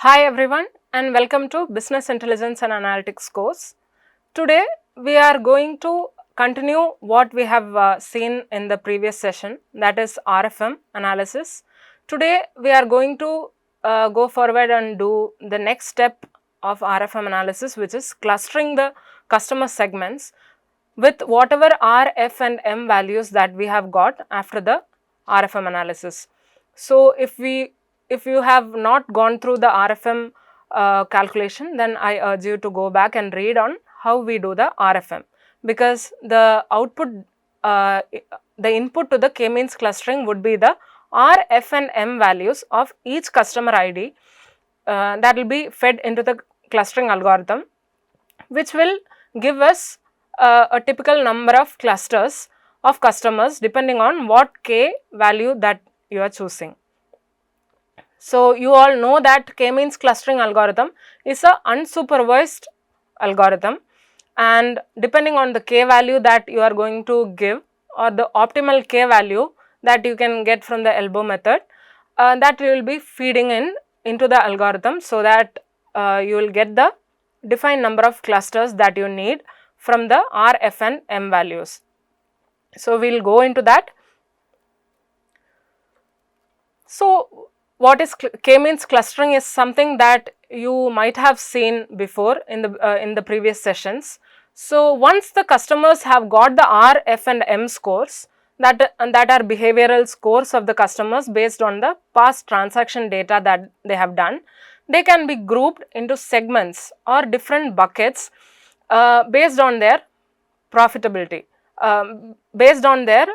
Hi everyone and welcome to Business Intelligence and Analytics course. Today we are going to continue what we have seen in the previous session, that is RFM analysis. Today we are going to go forward and do the next step of RFM analysis, which is clustering the customer segments with whatever R, F and M values that we have got after the RFM analysis. So if you have not gone through the RFM calculation, then I urge you to go back and read on how we do the RFM, because the output, the input to the k-means clustering would be the R, F and M values of each customer ID that will be fed into the clustering algorithm, which will give us a typical number of clusters of customers depending on what k value that you are choosing. So, you all know that k-means clustering algorithm is a unsupervised algorithm, and depending on the k value that you are going to give, or the optimal k value that you can get from the elbow method, that you will be feeding into the algorithm, so that you will get the defined number of clusters that you need from the R, F and M values. So, we will go into that. So, what is k-means clustering is something that you might have seen before in the previous sessions. So, once the customers have got the R, F and M scores, that are behavioral scores of the customers based on the past transaction data that they have done, they can be grouped into segments or different buckets based on their profitability, based on their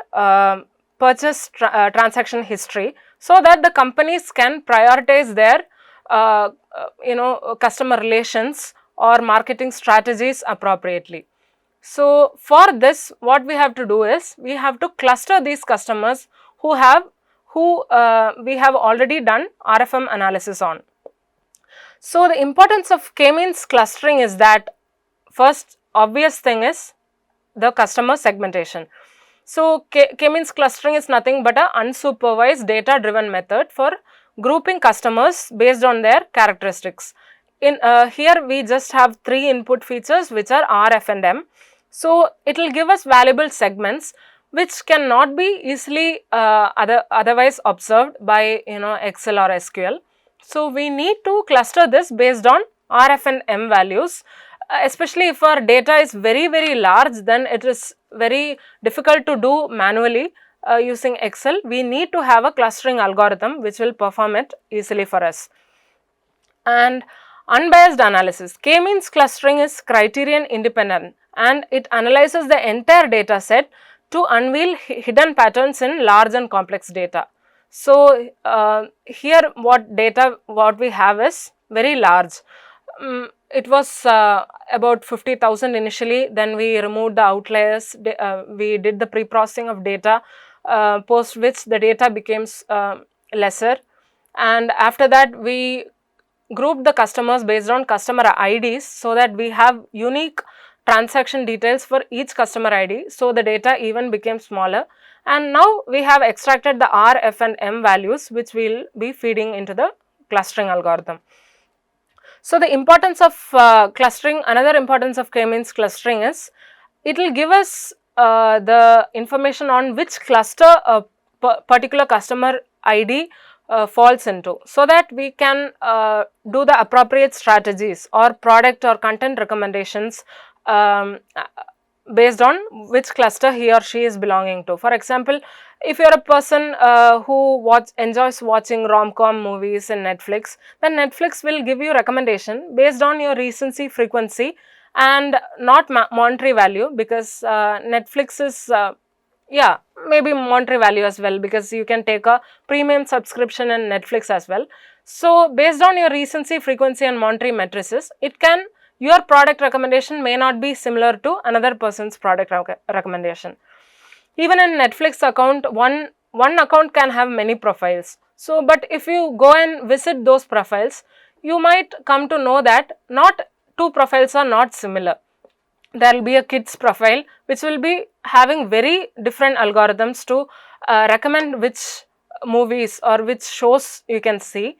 purchase transaction history, so that the companies can prioritize their customer relations or marketing strategies appropriately. So, for this what we have to do is we have to cluster these customers who we have already done RFM analysis on. So, the importance of k-means clustering is that first obvious thing is the customer segmentation. So, k-means clustering is nothing but a unsupervised data driven method for grouping customers based on their characteristics. In here we just have three input features, which are R, F and M. So, it will give us valuable segments which cannot be easily otherwise observed by Excel or SQL. So, we need to cluster this based on R, F and M values, especially if our data is very large, then it is very difficult to do manually using Excel. We need to have a clustering algorithm which will perform it easily for us. And unbiased analysis. K-means clustering is criterion independent, and it analyzes the entire data set to unveil hidden patterns in large and complex data. So, here what we have is very large. It was about 50,000 initially, then we removed the outliers, we did the pre-processing of data, post which the data becomes lesser, and after that we grouped the customers based on customer IDs, so that we have unique transaction details for each customer ID. So, the data even became smaller, and now we have extracted the R, F and M values, which we will be feeding into the clustering algorithm. So, the importance of clustering, another importance of k-means clustering is it will give us the information on which cluster a particular customer ID falls into, so that we can do the appropriate strategies or product or content recommendations based on which cluster he or she is belonging to. For example, if you are a person who enjoys watching rom-com movies in Netflix, then Netflix will give you recommendation based on your recency frequency and not monetary value, because Netflix is maybe monetary value as well, because you can take a premium subscription in Netflix as well. So, based on your recency frequency and monetary matrices, your product recommendation may not be similar to another person's product recommendation. Even in Netflix account, one account can have many profiles. So, but if you go and visit those profiles, you might come to know that not two profiles are not similar. There will be a kids profile which will be having very different algorithms to recommend which movies or which shows you can see,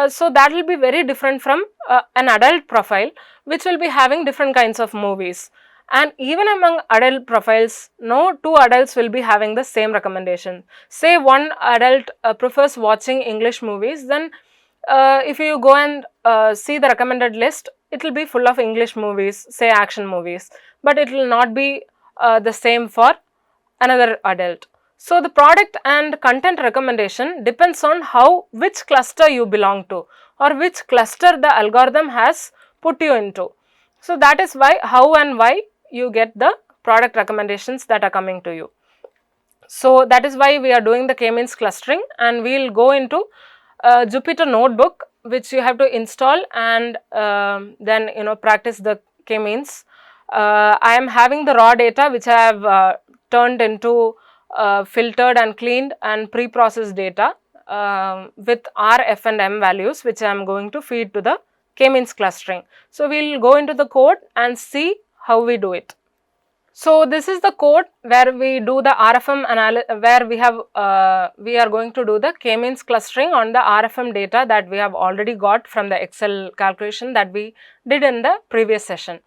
So that will be very different from an adult profile, which will be having different kinds of movies. And even among adult profiles, no two adults will be having the same recommendation. Say one adult prefers watching English movies, then if you go and see the recommended list, it will be full of English movies, say action movies, but it will not be the same for another adult. So the product and content recommendation depends on which cluster you belong to, or which cluster the algorithm has put you into. So that is why, how and why you get the product recommendations that are coming to you. So that is why we are doing the k-means clustering, and we will go into Jupyter notebook, which you have to install, and then practice the k-means. I am having the raw data which I have turned into filtered and cleaned and pre-processed data with RFM values, which I am going to feed to the k-means clustering. So we will go into the code and see how we do it. So this is the code where we do the RFM analysis, where we are going to do the k-means clustering on the RFM data that we have already got from the Excel calculation that we did in the previous session.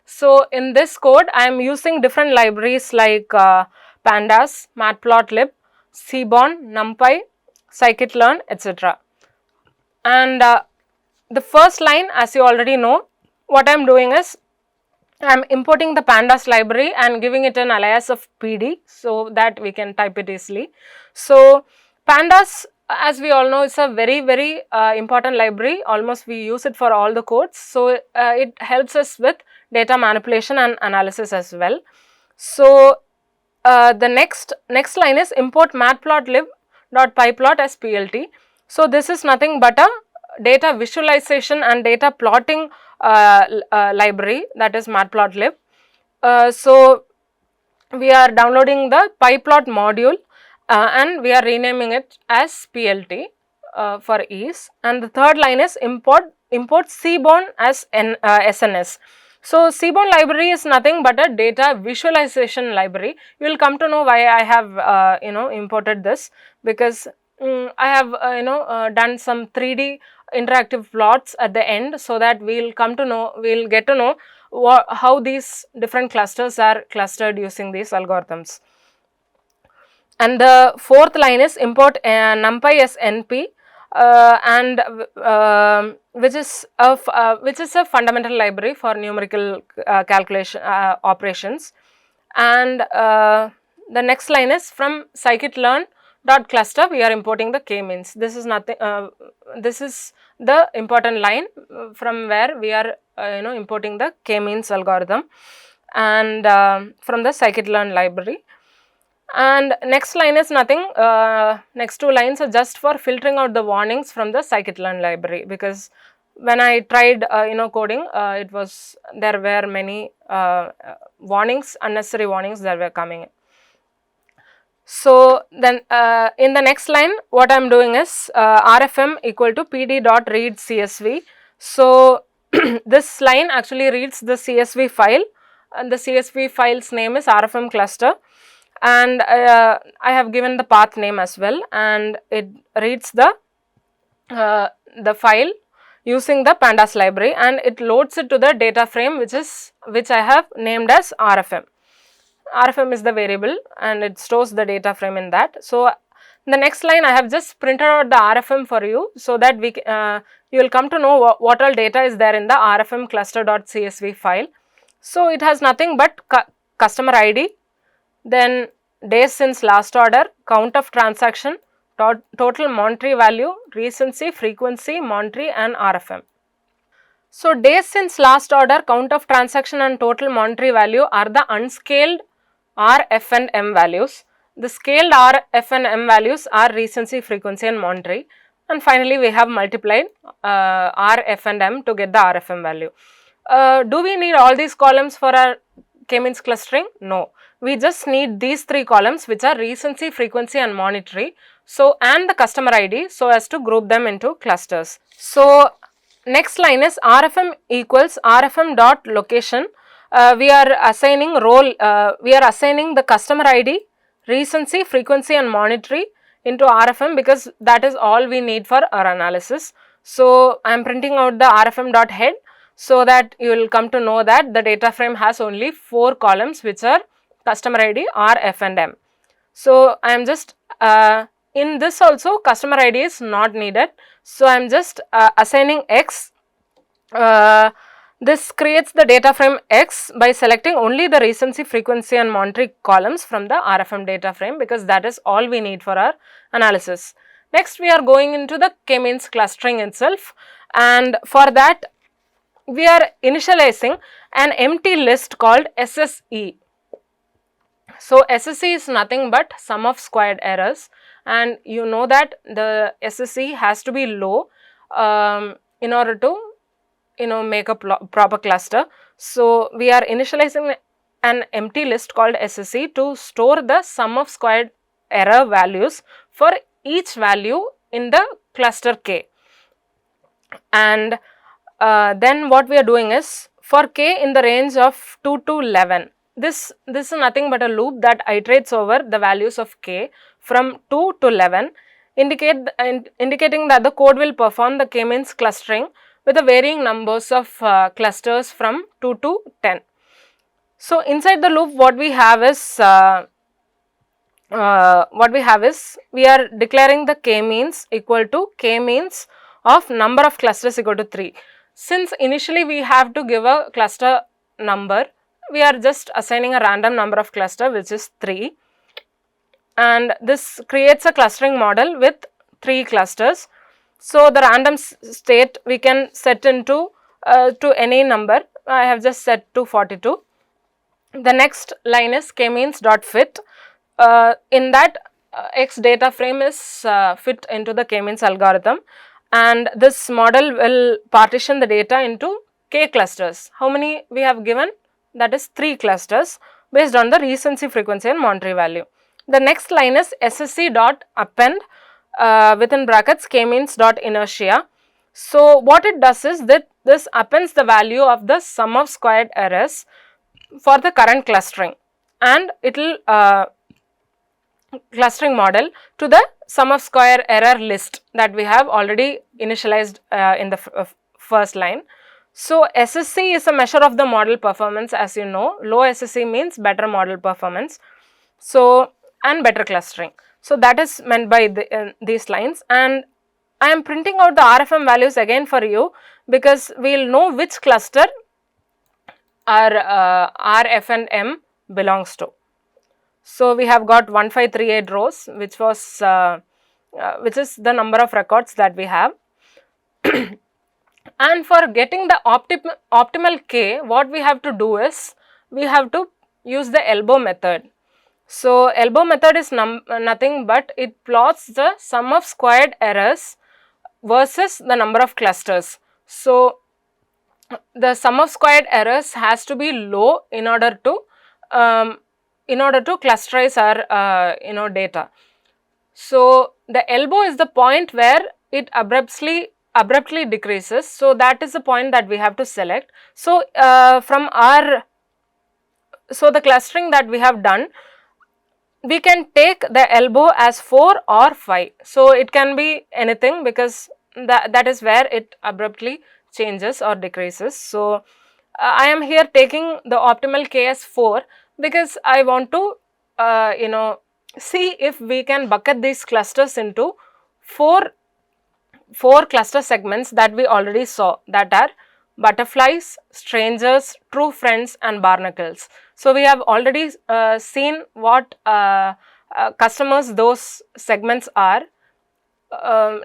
So in this code, I am using different libraries like pandas, matplotlib, seaborn, numpy, scikit-learn, etc. And the first line, as you already know, what I am doing is I am importing the pandas library and giving it an alias of PD so that we can type it easily. So pandas, as we all know, is a very important library. Almost we use it for all the codes. So it helps us with data manipulation and analysis as well. So the next line is import matplotlib.pyplot as PLT. So this is nothing but a data visualization and data plotting library, that is matplotlib. So we are downloading the pyplot module and we are renaming it as PLT for ease. And the third line is import seaborn as SNS. So seaborn library is nothing but a data visualization library. You will come to know why I have imported this, because I have done some 3D interactive plots at the end, so that we'll get to know how these different clusters are clustered using these algorithms. And the fourth line is import numpy as NP, which is a fundamental library for numerical calculation operations. And the next line is from scikit-learn .cluster, we are importing the k-means. This is nothing. This is the important line from where we are importing the k-means algorithm, and from the scikit-learn library. And next line is nothing. Next two lines are just for filtering out the warnings from the scikit-learn library, because when I tried coding, there were many warnings, unnecessary warnings that were coming in. So then in the next line, what I am doing is RFM equal to pd.read CSV. So this line actually reads the CSV file, and the CSV file's name is RFM cluster, and I have given the path name as well, and it reads the file using the pandas library, and it loads it to the data frame which I have named as RFM. RFM is the variable and it stores the data frame in that. So the next line I have just printed out the RFM for you, so that you will come to know what all data is there in the RFM cluster.csv file. So it has nothing but customer ID, then days since last order, count of transaction, total monetary value, recency, frequency, monetary, and RFM. So days since last order, count of transaction, and total monetary value are the unscaled R, F and M values. The scaled R, F and M values are recency, frequency and monetary, and finally we have multiplied R, F and M to get the RFM value. Do we need all these columns for our k-means clustering? No, we just need these three columns, which are recency, frequency and monetary, so and the customer ID, so as to group them into clusters. So next line is RFM equals RFM dot location. We are assigning the customer ID, recency, frequency and monetary into RFM, because that is all we need for our analysis. So I am printing out the RFM.head so that you will come to know that the data frame has only 4 columns, which are customer ID, R, F and M. So I am just in this also customer ID is not needed. So I am just assigning X. This creates the data frame X by selecting only the recency, frequency and monetary columns from the RFM data frame, because that is all we need for our analysis. Next, we are going into the k-means clustering itself, and for that we are initializing an empty list called SSE. So SSE is nothing but sum of squared errors, and you know that the SSE has to be low in order to make a proper cluster. So we are initializing an empty list called SSE to store the sum of squared error values for each value in the cluster K. And then what we are doing is, for K in the range of 2 to 11, this is nothing but a loop that iterates over the values of K from 2 to 11, indicating that the code will perform the k-means clustering with the varying numbers of clusters from 2 to 10. So inside the loop, what we have is we are declaring the k-means equal to k-means of number of clusters equal to 3. Since initially we have to give a cluster number, we are just assigning a random number of cluster, which is 3, and this creates a clustering model with 3 clusters. So the random state we can set into to any number. I have just set to 42. The next line is k-means dot fit. In that X data frame is fit into the k-means algorithm, and this model will partition the data into k clusters. How many we have given? That is 3 clusters based on the recency, frequency and monetary value. The next line is SSE dot append within brackets k-means dot inertia. So what it does is that this appends the value of the sum of squared errors for the current clustering, and it will clustering model to the sum of square error list that we have already initialized in the first line. So SSE is a measure of the model performance, as you know. Low SSE means better model performance, so and better clustering. So that is meant by these lines, and I am printing out the RFM values again for you, because we will know which cluster our R, F and M belongs to. So we have got 1538 rows, which was which is the number of records that we have. And for getting the optimal K, what we have to do is we have to use the elbow method. So elbow method is nothing but it plots the sum of squared errors versus the number of clusters. So the sum of squared errors has to be low in order to clusterize our data. So the elbow is the point where it abruptly decreases. So that is the point that we have to select. So the clustering that we have done, we can take the elbow as 4 or 5. So it can be anything, because that is where it abruptly changes or decreases. So I am here taking the optimal K as 4, because I want to see if we can bucket these clusters into 4 cluster segments that we already saw, that are butterflies, strangers, true friends and barnacles. So we have already seen what customers those segments are,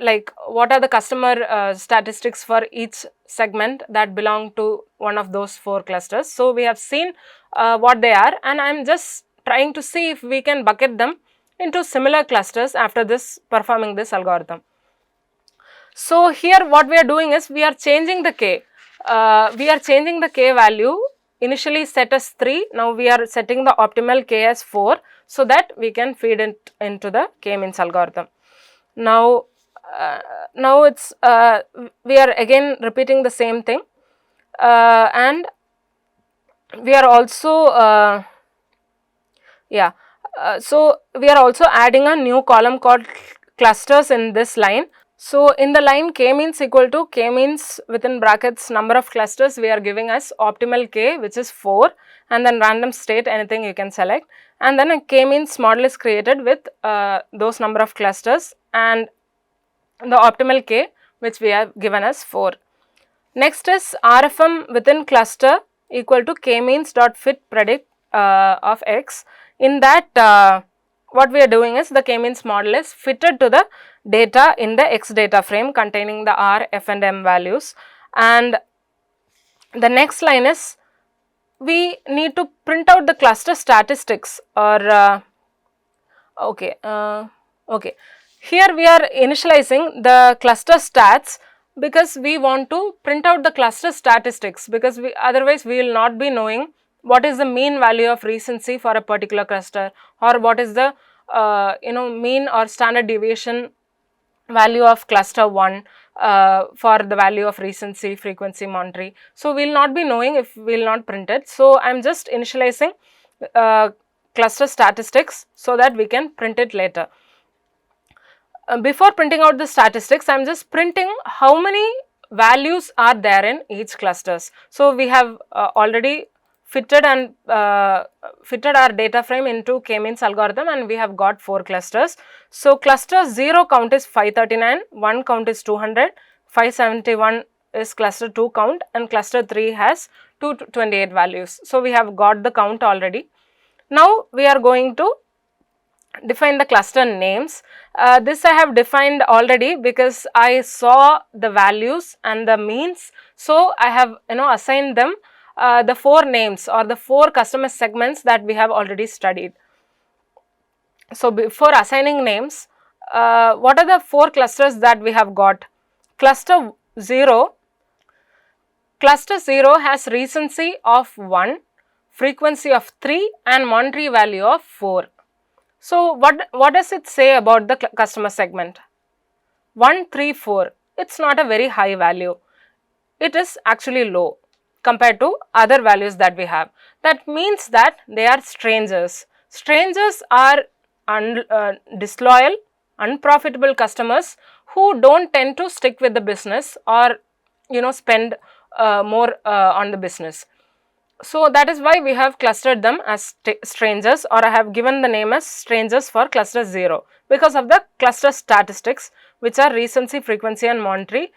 like what are the customer statistics for each segment that belong to one of those 4 clusters. So we have seen what they are, and I am just trying to see if we can bucket them into similar clusters after performing this algorithm. So here what we are doing is we are changing the K. We are changing the K value, initially set as 3, now we are setting the optimal K as 4, so that we can feed it into the k-means algorithm. Now it's we are again repeating the same thing, and we are also so we are also adding a new column called clusters in this line. So in the line k means equal to k means within brackets number of clusters we are giving as optimal k, which is 4, and then random state, anything you can select, and then a k means model is created with those number of clusters and the optimal k which we have given as 4. Next is RFM within cluster equal to k means dot fit predict of x. In that what we are doing is the k means model is fitted to the data in the x data frame containing the R, F and M values, and the next line is we need to print out the cluster statistics or okay. Here we are initializing the cluster stats because we want to print out the cluster statistics, because otherwise we will not be knowing what is the mean value of recency for a particular cluster, or what is the mean or standard deviation value of cluster 1 for the value of recency, frequency, monetary. So we will not be knowing if we will not print it. So I am just initializing cluster statistics so that we can print it later. Before printing out the statistics, I am just printing how many values are there in each clusters. So we have already fitted our data frame into k-means algorithm, and we have got 4 clusters. So cluster 0 count is 539, 1 count is 200, 571 is cluster 2 count, and cluster 3 has 228 values. So we have got the count already. Now we are going to define the cluster names. This I have defined already because I saw the values and the means. So I have assigned them the 4 names or the 4 customer segments that we have already studied. So before assigning names, what are the 4 clusters that we have got? Cluster 0 has recency of 1, frequency of 3 and monetary value of 4. So what does it say about the customer segment? 1, 3, 4. It's not a very high value. It is actually low compared to other values that we have. That means that they are strangers. Strangers are disloyal, unprofitable customers who don't tend to stick with the business or spend more on the business. So that is why we have clustered them as strangers, or I have given the name as strangers for cluster 0 because of the cluster statistics, which are recency, frequency and monetary,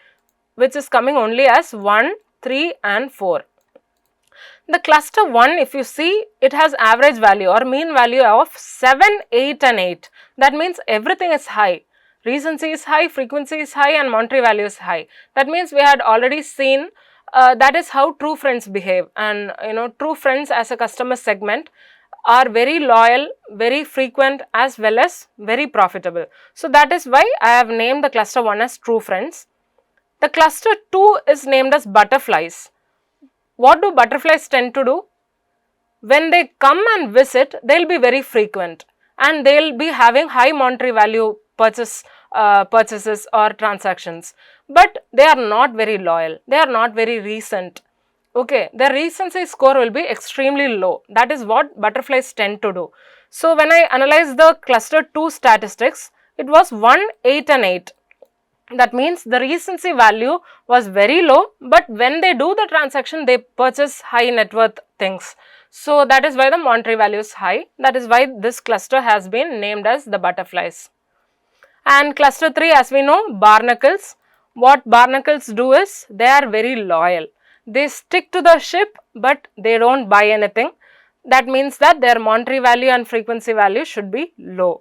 which is coming only as 1, 3 and 4. The cluster 1, if you see, it has average value or mean value of 7, 8 and 8. That means everything is high. Recency is high, frequency is high and monetary value is high. That means we had already seen that is how true friends behave, and true friends as a customer segment are very loyal, very frequent as well as very profitable. So that is why I have named the cluster 1 as true friends. The cluster 2 is named as butterflies. What do butterflies tend to do? When they come and visit, they will be very frequent and they will be having high monetary value purchases or transactions, but they are not very loyal, they are not very recent. Okay, their recency score will be extremely low. That is what butterflies tend to do. So when I analyze the cluster 2 statistics, it was 1, 8 and 8. That means the recency value was very low, but when they do the transaction, they purchase high net worth things. So that is why the monetary value is high. That is why this cluster has been named as the butterflies. And cluster 3, as we know, barnacles. What barnacles do is they are very loyal. They stick to the ship, but they don't buy anything. That means that their monetary value and frequency value should be low.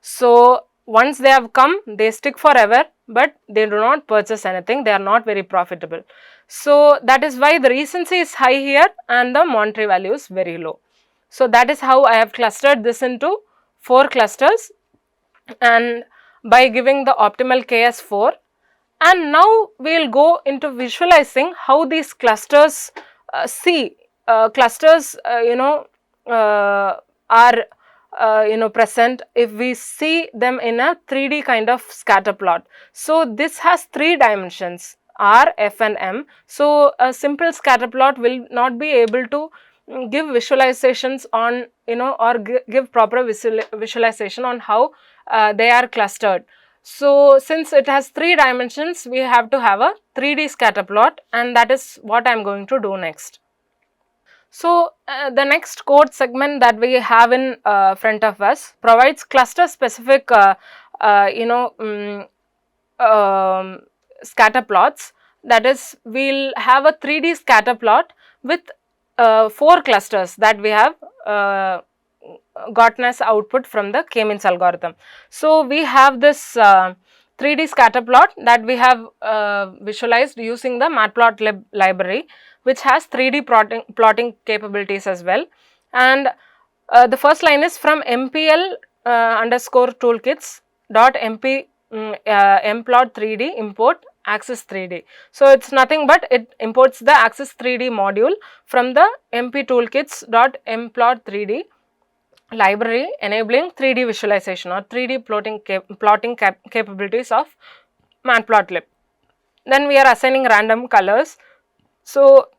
So once they have come, they stick forever, but they do not purchase anything. They are not very profitable. So that is why the recency is high here and the monetary value is very low. So that is how I have clustered this into 4 clusters, and by giving the optimal k as 4. And now we will go into visualizing how these clusters are present if we see them in a 3D kind of scatter plot. So this has 3 dimensions, R, F and M. So a simple scatter plot will not be able to give visualizations on or give proper visualization on how they are clustered. So since it has 3 dimensions, we have to have a 3D scatter plot, and that is what I am going to do next. So the next code segment that we have in front of us provides cluster specific scatter plots. That is, we'll have a 3D scatter plot with 4 clusters that we have gotten as output from the K-means algorithm. So we have this 3D scatter plot that we have visualized using the matplotlib library, which has 3D plotting capabilities as well. And the first line is from MPL underscore toolkits dot mp mplot 3D import axis 3D. So it's nothing but it imports the axis 3D module from the mp toolkits dot mplot 3D library, enabling 3D visualization or 3D plotting capabilities of matplotlib. Then we are assigning random colors. So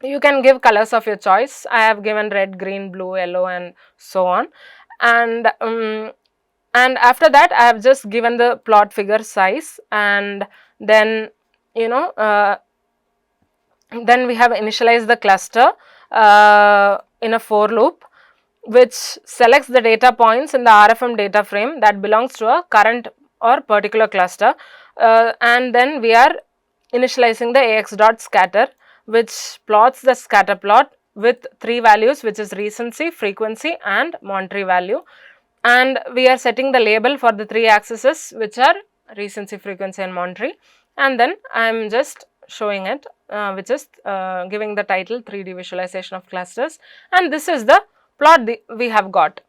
you can give colors of your choice. I have given red, green, blue, yellow, and so on. And after that, I have just given the plot figure size, and then then we have initialized the cluster in a for loop, which selects the data points in the RFM data frame that belongs to a current or particular cluster, and then we are initializing the ax.scatter, which plots the scatter plot with 3 values, which is recency, frequency, and Monterey value. And we are setting the label for the 3 axes, which are recency, frequency, and Monterey. And then I am just showing it, which is giving the title 3D visualization of clusters, and this is the plot we have got.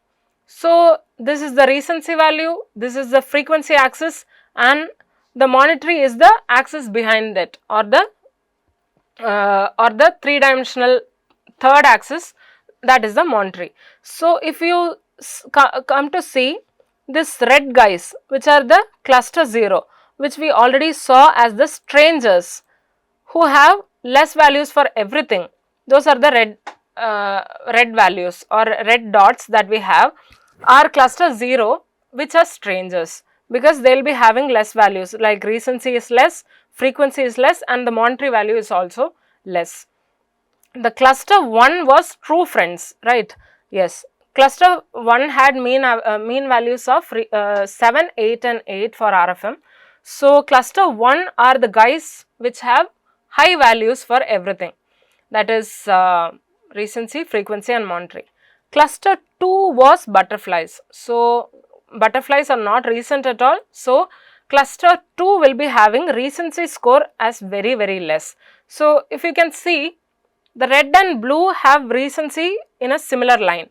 So this is the recency value, this is the frequency axis, and the Monterey is the axis behind it, or the 3-dimensional third axis, that is the Monterey. So if you come to see this red guys, which are the cluster 0, which we already saw as the strangers who have less values for everything, those are the red values or red dots that we have, are cluster 0, which are strangers, because they will be having less values, like recency is less, frequency is less, and the Monterey value is also less. The cluster 1 was true friends, right? Yes, cluster 1 had mean values of 7, 8 and 8 for RFM. So cluster 1 are the guys which have high values for everything, that is recency, frequency, and Monterey. Cluster 2 was butterflies. So butterflies are not recent at all. So cluster 2 will be having recency score as very, very less. So if you can see, the red and blue have recency in a similar line,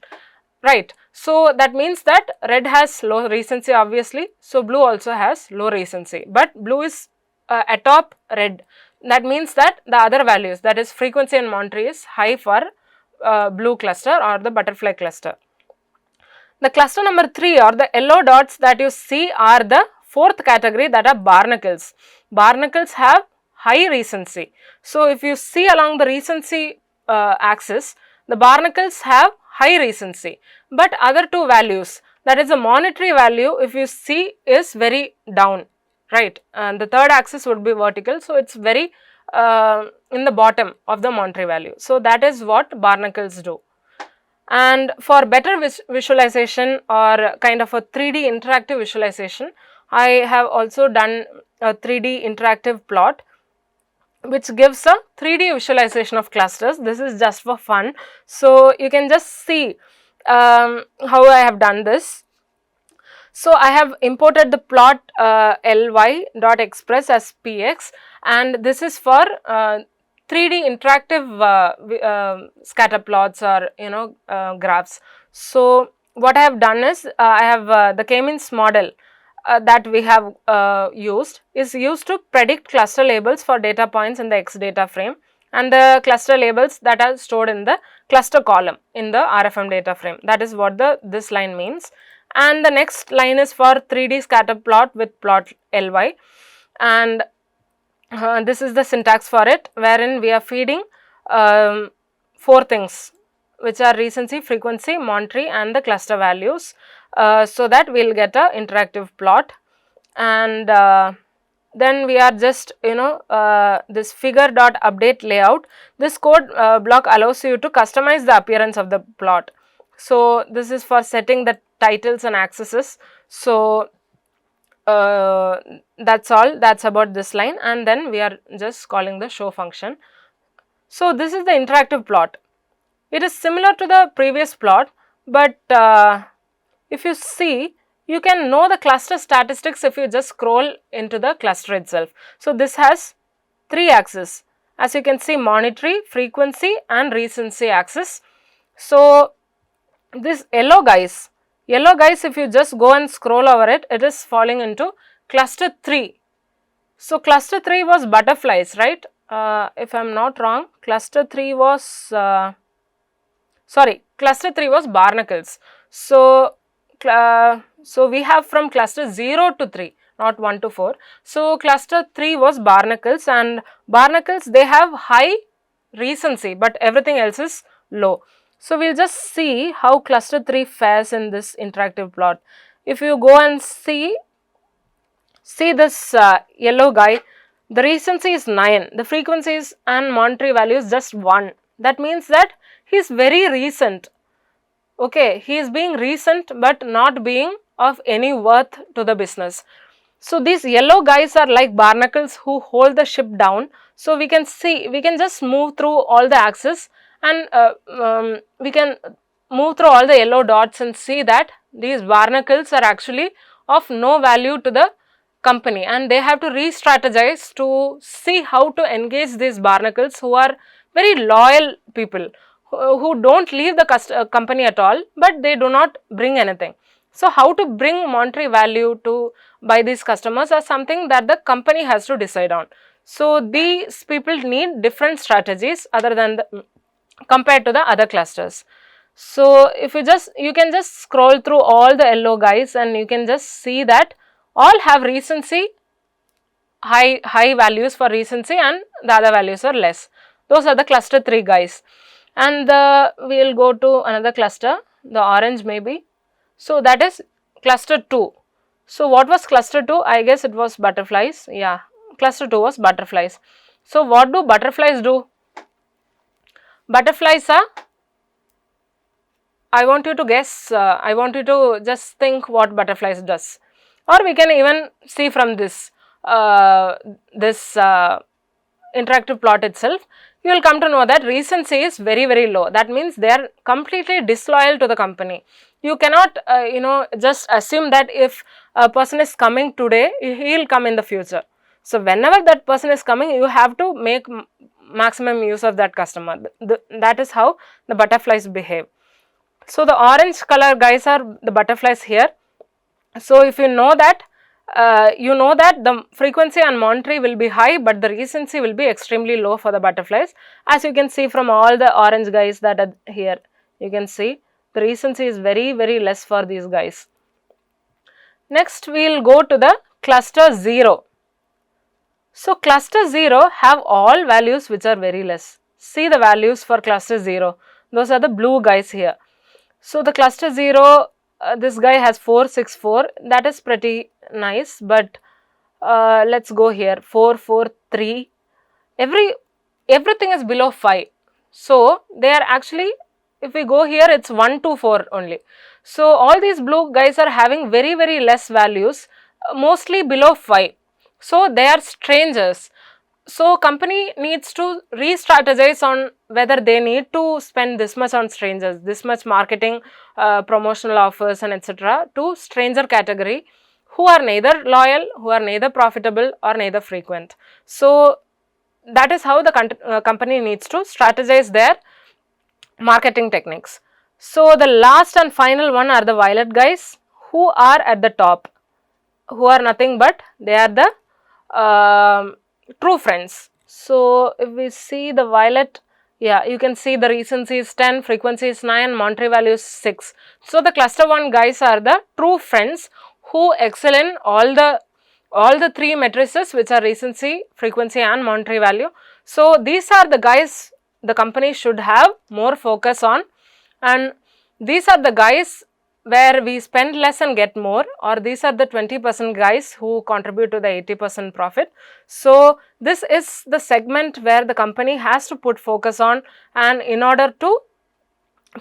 right? So that means that red has low recency obviously, so blue also has low recency, but blue is atop red. That means that the other values, that is frequency and Monterey, is high for blue cluster or the butterfly cluster. The cluster number 3 or the yellow dots that you see are the 4th category, that are barnacles. Barnacles have high recency. So if you see along the recency axis, the barnacles have high recency, but other 2 values, that is the Monterey value, if you see, is very down, right? And the 3rd axis would be vertical, so it's very in the bottom of the Monterey value. So that is what barnacles do. And for better visualization or kind of a 3D interactive visualization, I have also done a 3D interactive plot, which gives a 3D visualization of clusters. This is just for fun. So you can just see how I have done this. So I have imported the plot ly.express as px, and this is for 3D interactive scatter plots or graphs. So what I have done is I have the K-means model that we have used to predict cluster labels for data points in the X data frame, and the cluster labels that are stored in the cluster column in the RFM data frame. That is what this line means. And the next line is for 3D scatter plot with plot ly, and this is the syntax for it, wherein we are feeding 4 things, which are recency, frequency, Monterey, and the cluster values, so that we will get a interactive plot. and then we are just this figure dot update layout. This code block allows you to customize the appearance of the plot. So this is for setting the titles and accesses. So that's all, that's about this line, and then we are just calling the show function. So this is the interactive plot. It is similar to the previous plot, but if you see, you can know the cluster statistics if you just scroll into the cluster itself. So this has 3 axes, as you can see, monetary, frequency and recency axis. So this yellow guys, if you just go and scroll over it, it is falling into cluster 3. So cluster 3 was butterflies, right? If I am not wrong, cluster 3 was cluster 3 was barnacles. So we have from cluster 0 to 3, not 1 to 4. So cluster 3 was barnacles, and barnacles, they have high recency, but everything else is low. So we will just see how cluster 3 fares in this interactive plot. If you go and see this yellow guy, the recency is 9, the frequencies and monetary value is just 1. That means that he is very recent. Okay, he is being recent but not being of any worth to the business. So these yellow guys are like barnacles who hold the ship down. So we can see, we can just move through all the axes, and we can move through all the yellow dots and see that these barnacles are actually of no value to the company, and they have to re-strategize to see how to engage these barnacles who are very loyal people, who don't leave the company at all, but they do not bring anything. So how to bring monetary value to by these customers are something that the company has to decide on. So these people need different strategies other than compared to the other clusters. So if you can just scroll through all the yellow guys, and you can just see that all have recency, high values for recency, and the other values are less. Those are the cluster 3 guys. And we will go to another cluster, the orange maybe. So that is cluster 2. So what was cluster 2? I guess it was butterflies. Yeah, cluster 2 was butterflies. So what do butterflies do? Butterflies are, I want you to guess, I want you to just think what butterflies does. Or we can even see from this interactive plot itself, you will come to know that recency is very low. That means they are completely disloyal to the company. You cannot just assume that if a person is coming today, he will come in the future. So whenever that person is coming, you have to make maximum use of that customer. That is how the butterflies behave. So the orange color guys are the butterflies here. So if you know that, the frequency and monetary will be high, but the recency will be extremely low for the butterflies. As you can see from all the orange guys that are here, you can see the recency is very less for these guys. Next we will go to the cluster 0. So cluster 0 have all values which are very less. See the values for cluster 0. Those are the blue guys here. So the cluster 0, this guy has 464, that is pretty nice, but let's go here, 443, everything is below 5. So they are actually, if we go here, it's 1 to 4 only. So all these blue guys are having very less values, mostly below 5. So they are strangers. So company needs to re-strategize on whether they need to spend this much on strangers, this much marketing, promotional offers and etc. to stranger category who are neither loyal, who are neither profitable or neither frequent. So that is how the company needs to strategize their marketing techniques. So the last and final one are the violet guys, who are at the top, who are nothing but they are the true friends. So if we see the violet, yeah, you can see the recency is 10, frequency is 9, monetary value is 6. So the cluster 1 guys are the true friends who excel in all the 3 matrices, which are recency, frequency and monetary value. So these are the guys the company should have more focus on, and these are the guys where we spend less and get more, or these are the 20% guys who contribute to the 80% profit. So this is the segment where the company has to put focus on, and in order to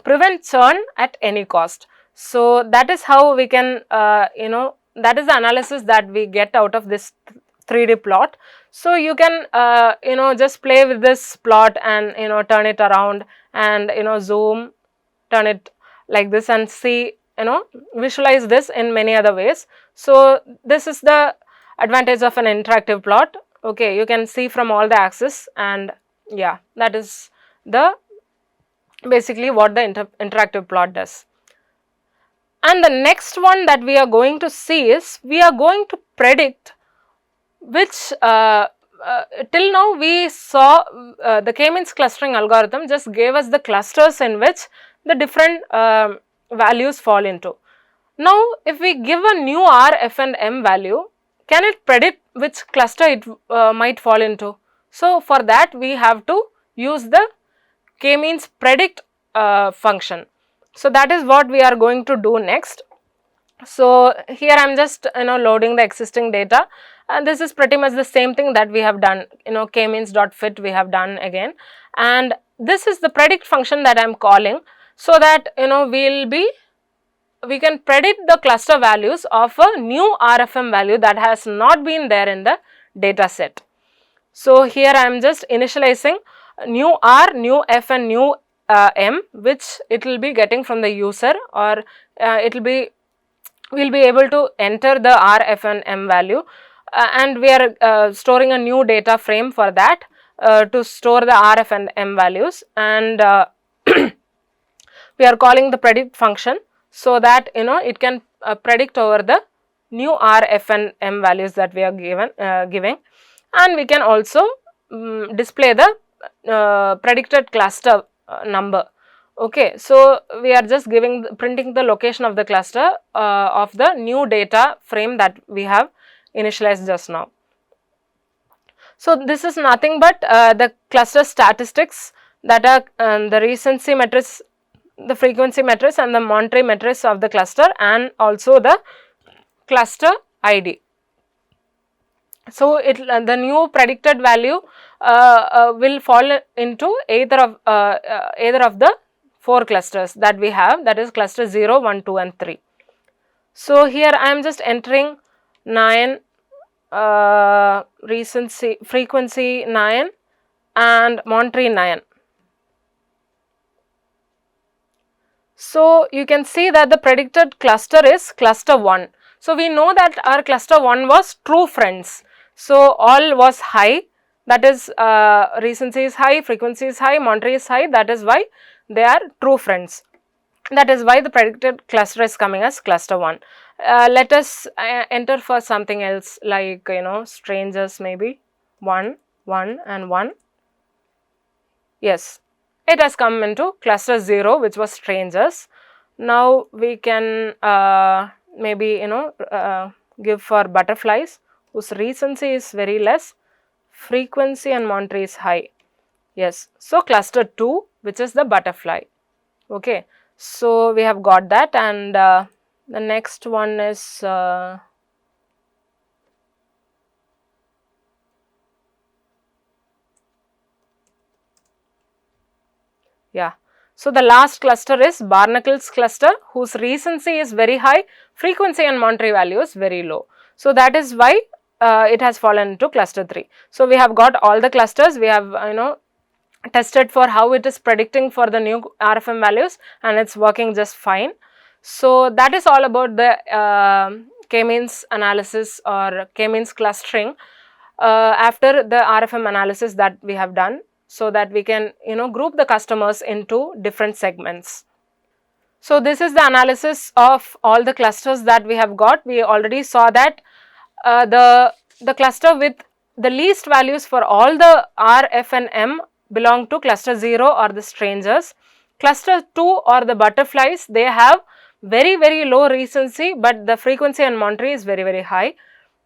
prevent churn at any cost. So that is how we can that is the analysis that we get out of this 3D plot. So you can just play with this plot and turn it around and zoom, turn it like this and see, visualize this in many other ways. So this is the advantage of an interactive plot. Okay, you can see from all the axes, and yeah, that is the basically what the interactive plot does. And the next one that we are going to see is, we are going to predict which till now we saw the k-means clustering algorithm just gave us the clusters in which the different values fall into. Now if we give a new R, F and M value, can it predict which cluster it might fall into? So for that we have to use the k-means predict function. So that is what we are going to do next. So here I am just loading the existing data, and this is pretty much the same thing that we have done, k-means dot fit we have done again, and this is the predict function that I am calling, so that we can predict the cluster values of a new RFM value that has not been there in the data set. So here I am just initializing new R, new F and new M, which it will be getting from the user, or we'll be able to enter the R, F and M value, and we are storing a new data frame for that to store the R, F and M values, and we are calling the predict function, so that it can predict over the new R, F and M values that we are giving, and we can also display the predicted cluster number. Okay, so we are just printing the location of the cluster of the new data frame that we have initialized just now. So this is nothing but the cluster statistics that are the recency matrix, the frequency matrix and the Monterey matrix of the cluster, and also the cluster ID. So the new predicted value will fall into either of the 4 clusters that we have, that is cluster 0, 1, 2 and 3. So here I am just entering 9, recency frequency 9 and Monterey 9. So you can see that the predicted cluster is cluster 1. So we know that our cluster 1 was true friends. So all was high, that is recency is high, frequency is high, Monterey is high, that is why they are true friends. That is why the predicted cluster is coming as cluster 1. Let us enter for something else, like strangers, maybe 1, 1 and 1. Yes, it has come into cluster 0, which was strangers. Now we can maybe give for butterflies, whose recency is very less, frequency and Monterey is high. Yes, so cluster 2, which is the butterfly. Okay, so we have got that, and the next one is yeah. So the last cluster is barnacles cluster, whose recency is very high, frequency and Monterey value is very low. So that is why it has fallen into cluster 3. So we have got all the clusters, we have tested for how it is predicting for the new RFM values, and it's working just fine. So that is all about the k-means analysis or k-means clustering after the RFM analysis that we have done, so that we can group the customers into different segments. So this is the analysis of all the clusters that we have got. We already saw that the cluster with the least values for all the R, F and M belong to cluster 0 or the strangers. Cluster 2 or the butterflies, they have very low recency, but the frequency and Monterey is very high.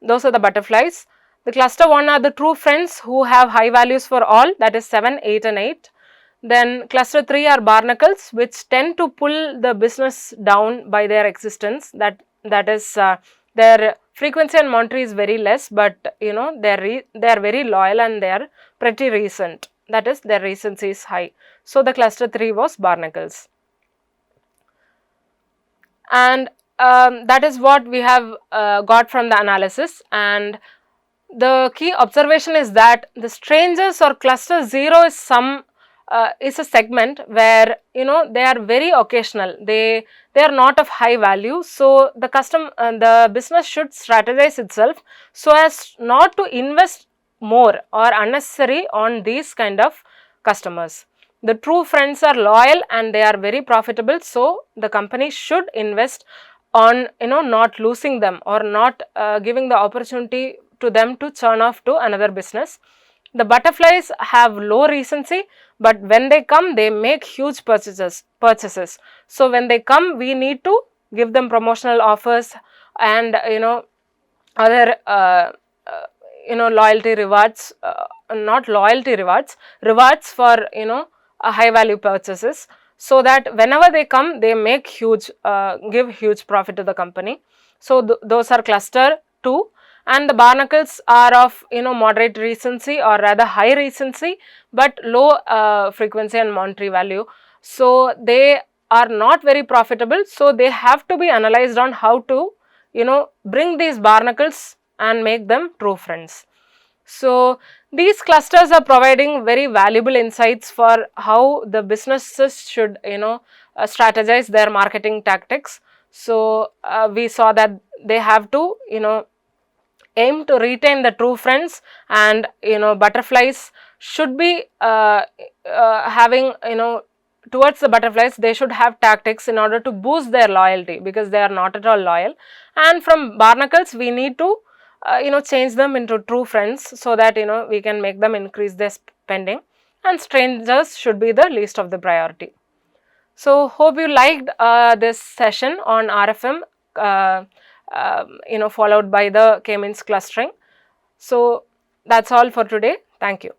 Those are the butterflies. The cluster 1 are the true friends who have high values for all, that is 7, 8 and 8. Then cluster 3 are barnacles, which tend to pull the business down by their existence. That is their frequency and monetary is very less, but you know they are very loyal and they are pretty recent. That is, their recency is high. So the cluster 3 was barnacles, and that is what we have got from the analysis. And the key observation is that the strangers or cluster 0 is a segment where you know they are very occasional, they are not of high value. So the business should strategize itself so as not to invest more or unnecessary on these kind of customers. The true friends are loyal and they are very profitable, so the company should invest on you know not losing them or not giving the opportunity to them to churn off to another business. The butterflies have low recency, but when they come they make huge purchases. So when they come, we need to give them promotional offers and you know other you know loyalty rewards, not loyalty rewards, rewards for you know high value purchases, so that whenever they come they make huge give huge profit to the company. So those are cluster 2. And the barnacles are of you know moderate recency or rather high recency but low frequency and monetary value. So they are not very profitable, so they have to be analyzed on how to you know bring these barnacles and make them true friends. So these clusters are providing very valuable insights for how the businesses should you know strategize their marketing tactics. So we saw that they have to you know aim to retain the true friends, and you know butterflies should be having you know towards the butterflies they should have tactics in order to boost their loyalty, because they are not at all loyal. And from barnacles we need to you know change them into true friends so that you know we can make them increase their spending, and strangers should be the least of the priority. So hope you liked this session on RFM, you know followed by the K-means clustering. So that's all for today. Thank you.